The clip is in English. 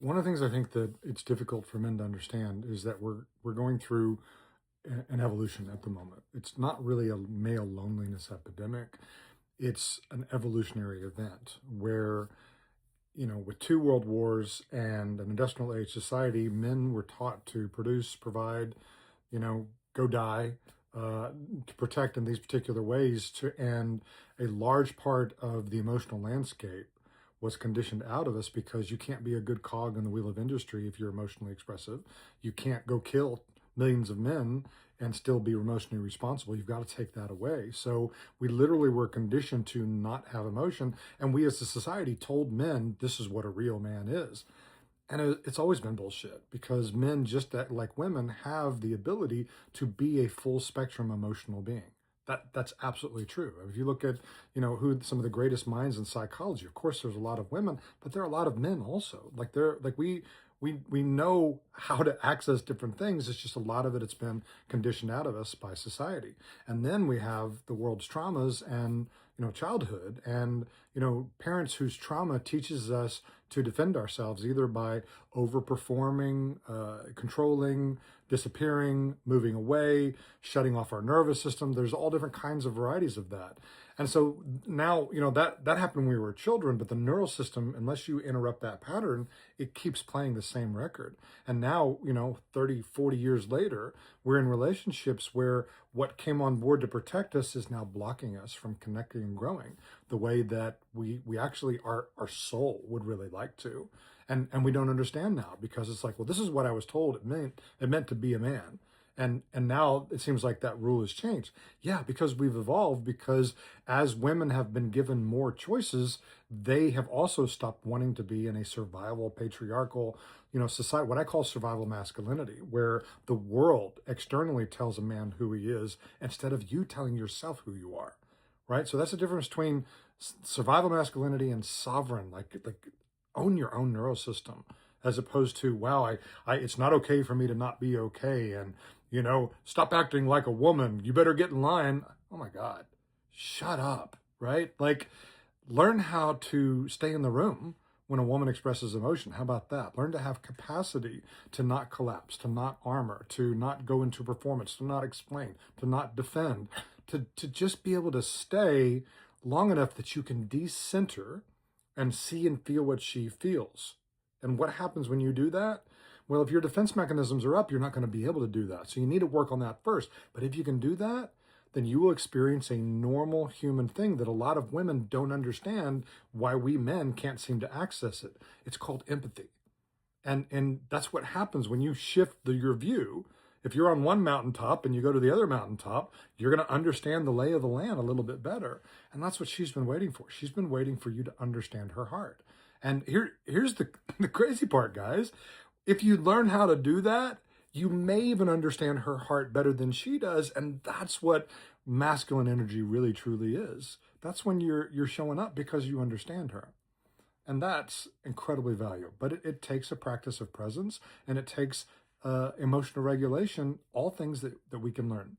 One of the things I think that it's difficult for men to understand is that we're going through an evolution at the moment. It's not really a male loneliness epidemic. It's an evolutionary event where, with two world wars and an industrial age society, men were taught to produce, provide, go die, to protect in these particular ways. And a large part of the emotional landscape was conditioned out of us because you can't be a good cog in the wheel of industry if you're emotionally expressive. You can't go kill millions of men and still be emotionally responsible. You've got to take that away. So we literally were conditioned to not have emotion. And we as a society told men this is what a real man is. And it's always been bullshit because men, just like women, have the ability to be a full spectrum emotional being. That's absolutely true. If you look at, who some of the greatest minds in psychology, of course, there's a lot of women, but there are a lot of men also. We know how to access different things. It's just a lot of it's been conditioned out of us by society. And then we have the world's traumas and, childhood and, parents whose trauma teaches us to defend ourselves either by overperforming, controlling, disappearing, moving away, shutting off our nervous system. There's all different kinds of varieties of that. And so now, that happened when we were children, but the neural system, unless you interrupt that pattern, it keeps playing the same record. And now, 30, 40 years later, we're in relationships where what came on board to protect us is now blocking us from connecting and growing the way that we actually, our soul would really like to. And we don't understand now because it's like, well, this is what I was told it meant to be a man. And now it seems like that rule has changed. Yeah, because we've evolved, because as women have been given more choices, they have also stopped wanting to be in a survival, patriarchal, society, what I call survival masculinity, where the world externally tells a man who he is instead of you telling yourself who you are, right? So that's the difference between survival masculinity and sovereign, like own your own neurosystem, as opposed to, wow, it's not okay for me to not be okay. And, stop acting like a woman. You better get in line. Oh my God, shut up, right? Like, learn how to stay in the room when a woman expresses emotion. How about that? Learn to have capacity to not collapse, to not armor, to not go into performance, to not explain, to not defend, to just be able to stay long enough that you can decenter and see and feel what she feels. And what happens when you do that? Well, if your defense mechanisms are up, you're not going to be able to do that. So you need to work on that first. But if you can do that, then you will experience a normal human thing that a lot of women don't understand why we men can't seem to access it. It's called empathy. And that's what happens when you shift your view. If you're on one mountaintop and you go to the other mountaintop, you're going to understand the lay of the land a little bit better. And that's what she's been waiting for. She's been waiting for you to understand her heart. And here's the crazy part, guys. If you learn how to do that, you may even understand her heart better than she does. And that's what masculine energy really, truly is. That's when you're showing up because you understand her. And that's incredibly valuable. But it takes a practice of presence, and it takes emotional regulation, all things that we can learn.